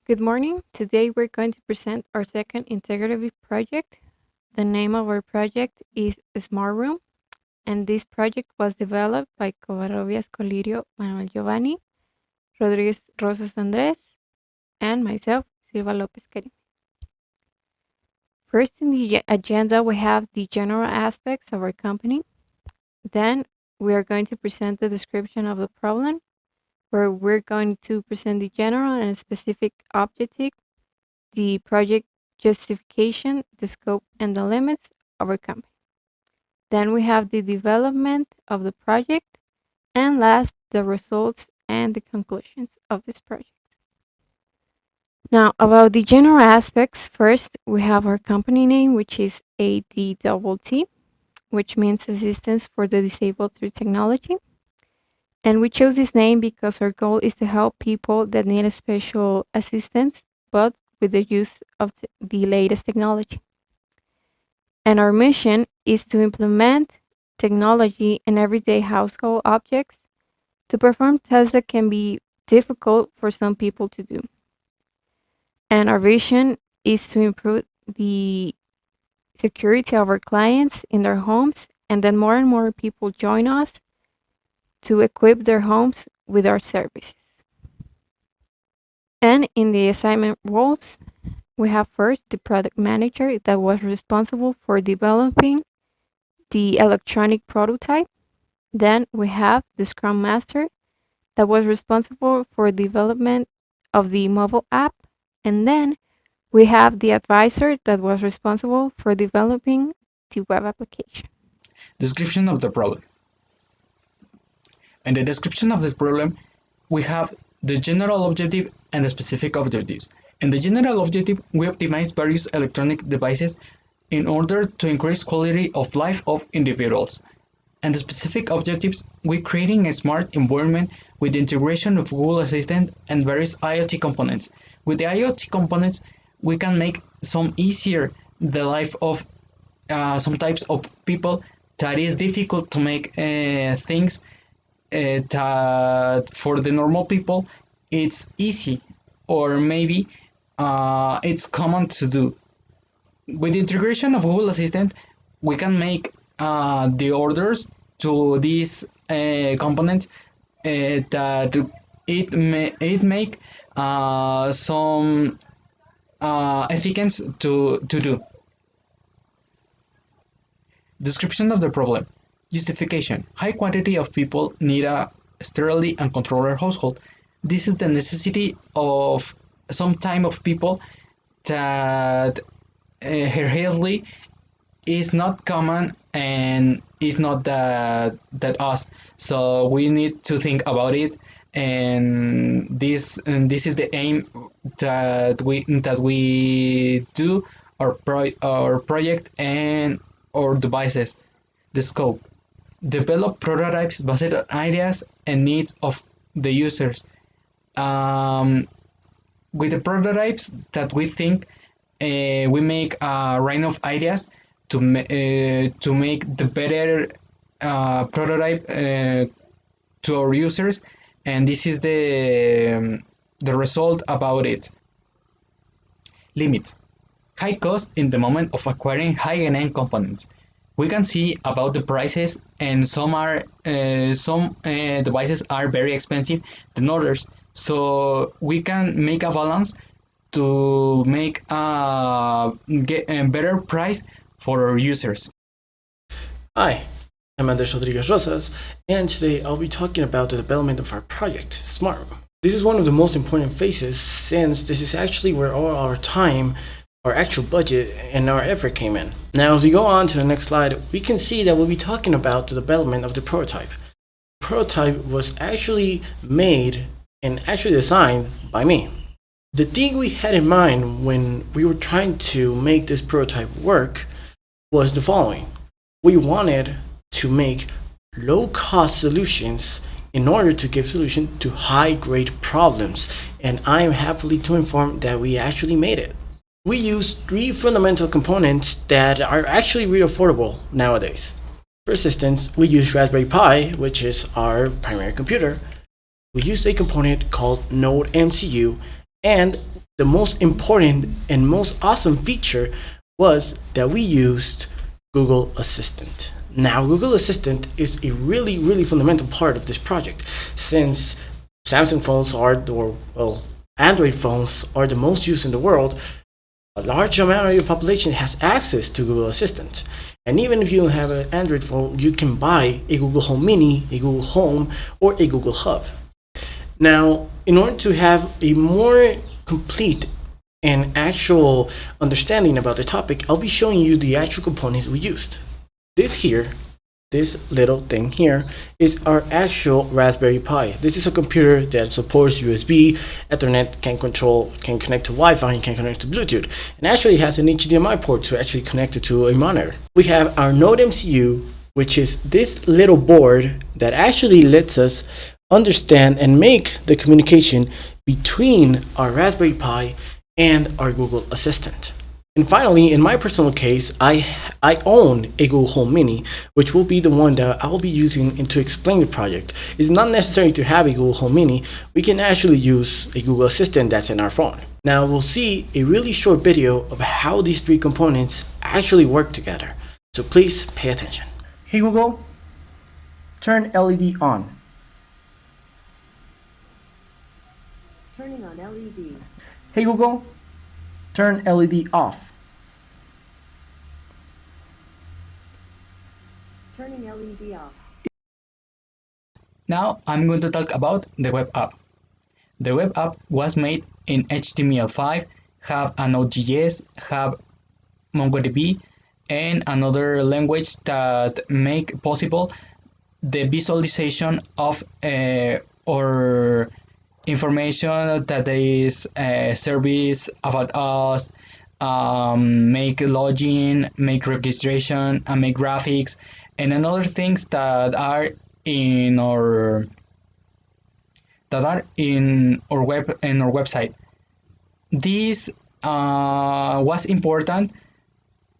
Good morning. Today we're going to present our second integrative project. The name of our project is Smart Room, and this project was developed by Covarrubias Colirio, Manuel Giovanni, Rodriguez Rosas Andres, and myself, Silva Lopez Karim. First in the agenda, we have the general aspects of our company. Then we are going to present the description of the problem, where we're going to present the general and specific objective, the project justification, the scope, and the limits of our company. Then we have the development of the project, and last, the results and the conclusions of this project. Now, about the general aspects, first we have our company name, which is ADTT, which means Assistance for the Disabled Through Technology. And we chose this name because our goal is to help people that need a special assistance, but with the use of the latest technology. And our mission is to implement technology in everyday household objects to perform tasks that can be difficult for some people to do. And our vision is to improve the security of our clients in their homes, and then more and more people join us to equip their homes with our services. And in the assignment roles, we have first the product manager that was responsible for developing the electronic prototype. Then we have the Scrum Master that was responsible for development of the mobile app. And then we have the advisor that was responsible for developing the web application. Description of the problem. In the description of this problem, we have the general objective and the specific objectives. In the general objective, we optimize various electronic devices in order to increase quality of life of individuals. And the specific objectives, we're creating a smart environment with the integration of Google Assistant and various IoT components. With the IoT components, we can make some easier the life of some types of people that is difficult to make things that for the normal people it's easy or maybe it's common to do. With the integration of Google Assistant, we can make the orders to these components that it make some efficiency to do. Description of the problem. Justification. High quantity of people need a sterile and controlled household. This is the necessity of some time of people that inherently is not common and is not that us. So we need to think about it, and this is the aim that we do our project and our devices. The scope. Develop prototypes based on ideas and needs of the users. Um, with the prototypes that we think, we make a range of ideas to make the better prototype to our users, and this is the result about it. Limits. High cost in the moment of acquiring high-end components. We can see about the prices, and some devices are very expensive than others. So we can make a balance to make get a better price for our users. Hi, I'm Andres Rodriguez Rosas, and today I'll be talking about the development of our project, Smart Room. This is one of the most important phases since this is actually where all our time, our actual budget, and our effort came in. Now, as we go on to the next slide, we can see that we'll be talking about the development of the prototype. The prototype was actually made and actually designed by me. The thing we had in mind when we were trying to make this prototype work was the following. We wanted to make low-cost solutions in order to give solution to high-grade problems, and I am happy to inform that we actually made it. We use 3 fundamental components that are actually really affordable nowadays. For instance, we use Raspberry Pi, which is our primary computer. We use a component called Node MCU, and the most important and most awesome feature was that we used Google Assistant. Now, Google Assistant is a really, really fundamental part of this project, since Samsung phones are, well, Android phones are the most used in the world. A large amount of your population has access to Google Assistant. And even if you don't have an Android phone, you can buy a Google Home Mini, a Google Home, or a Google Hub. Now, in order to have a more complete and actual understanding about the topic, I'll be showing you the actual components we used. This little thing here is our actual Raspberry Pi. This is a computer that supports USB, Ethernet, can connect to Wi-Fi, and can connect to Bluetooth, and actually has an HDMI port to actually connect it to a monitor. We have our Node MCU, which is this little board that actually lets us understand and make the communication between our Raspberry Pi and our Google Assistant. And finally, in my personal case, I own a Google Home Mini, which will be the one that I will be using to explain the project. It's not necessary to have a Google Home Mini. We can actually use a Google Assistant that's in our phone. Now we'll see a really short video of how these three components actually work together. So please pay attention. Hey Google, turn LED on. Turning on LED. Hey Google, turn LED off. Turning LED off. Now I'm going to talk about the web app. The web app was made in HTML5, have a Node.js, have MongoDB, and another language that make possible the visualization of or information that is service about us, make login, make registration, and make graphics, and another things that are in our website. This was important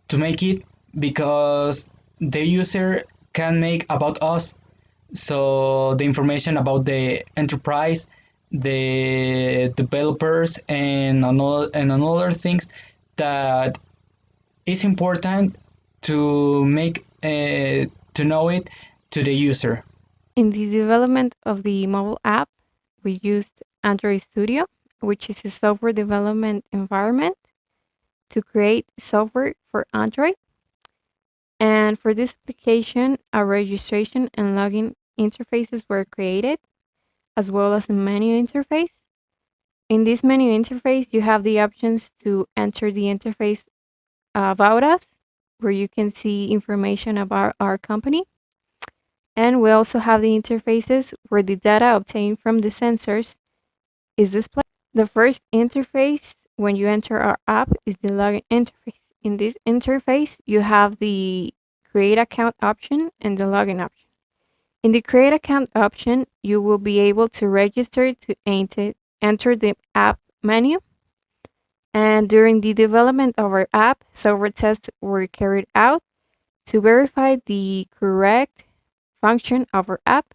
to make it because the user can make about us, so the information about the enterprise, the developers, and another things that is important to make to know it to the user. In the development of the mobile app, we used Android Studio, which is a software development environment to create software for Android. And for this application, a registration and login interfaces were created, as well as a menu interface. In this menu interface, you have the options to enter the interface about us, where you can see information about our company. And we also have the interfaces where the data obtained from the sensors is displayed. The first interface when you enter our app is the login interface. In this interface, you have the create account option and the login option. In the create account option, you will be able to register to enter the app menu. And during the development of our app, software tests were carried out to verify the correct function of our app.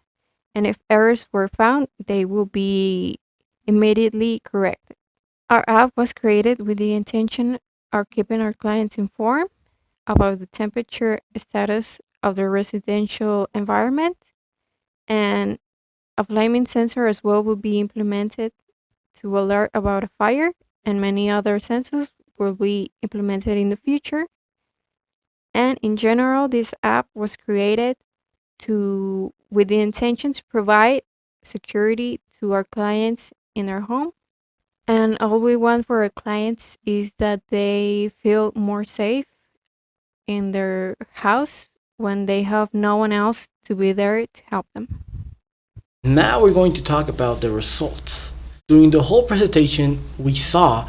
And if errors were found, they will be immediately corrected. Our app was created with the intention of keeping our clients informed about the temperature status of the residential environment, and a flaming sensor as well will be implemented to alert about a fire, and many other sensors will be implemented in the future. And in general, this app was created with the intention to provide security to our clients in their home. And all we want for our clients is that they feel more safe in their house when they have no one else to be there to help them. Now we're going to talk about the results. During the whole presentation, we saw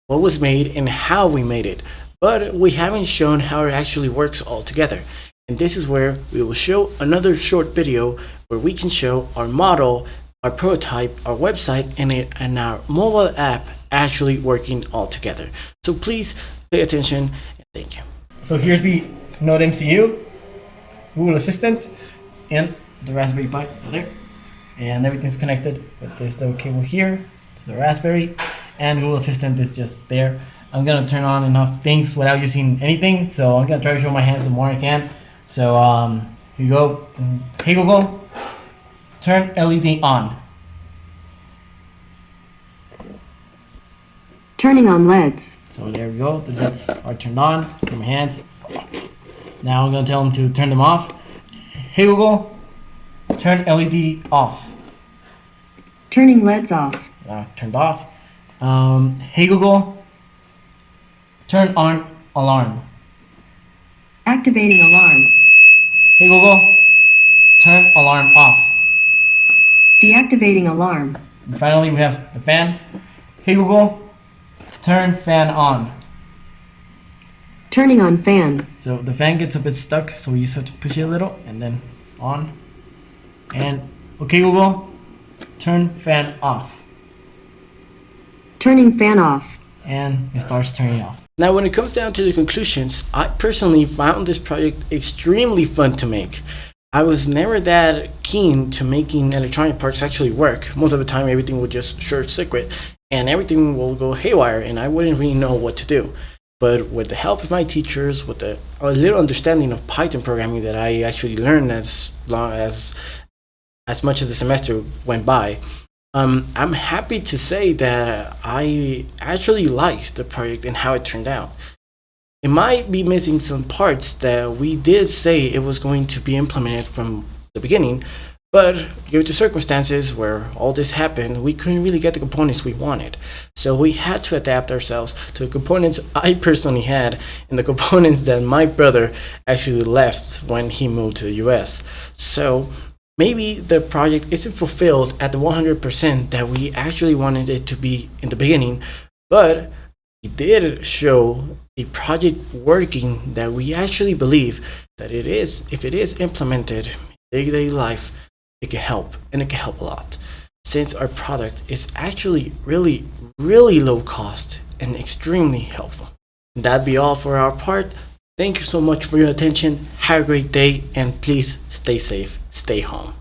what was made and how we made it, but we haven't shown how it actually works all together. And this is where we will show another short video where we can show our model, our prototype, our website, and our mobile app actually working all together. So please pay attention and thank you. So here's the Node MCU, Google Assistant, and the Raspberry Pi over there. And everything's connected with this little cable here to the Raspberry. and Google Assistant is just there. I'm gonna turn on enough things without using anything, so I'm gonna try to show my hands the more I can. So here you go. Hey Google, turn LED on. Turning on LEDs. So there we go. The LEDs are turned on from my hands. Now I'm gonna tell them to turn them off. Hey Google, turn LED off. Turning LEDs off. Turned off. Hey Google, turn on alarm. Activating alarm. Hey Google, turn alarm off. Deactivating alarm. And finally, we have the fan. Hey Google, turn fan on. Turning on fan. So the fan gets a bit stuck, so we just have to push it a little, and then it's on. And okay Google, turn fan off. Turning fan off. And it starts turning off. Now when it comes down to the conclusions, I personally found this project extremely fun to make. I was never that keen to making electronic parts actually work. Most of the time everything would just short circuit and everything will go haywire and I wouldn't really know what to do. But with the help of my teachers, with a little understanding of Python programming that I actually learned as much as the semester went by, I'm happy to say that I actually liked the project and how it turned out. It might be missing some parts that we did say it was going to be implemented from the beginning, but due to circumstances where all this happened, we couldn't really get the components we wanted. So we had to adapt ourselves to the components I personally had and the components that my brother actually left when he moved to the US. So maybe the project isn't fulfilled at the 100% that we actually wanted it to be in the beginning, but we did show a project working that we actually believe that it is, if it is implemented in day-to-day life, it can help, and it can help a lot. Since our product is actually really, really low cost and extremely helpful. That'd be all for our part. Thank you so much for your attention. Have a great day, and please stay safe, stay home.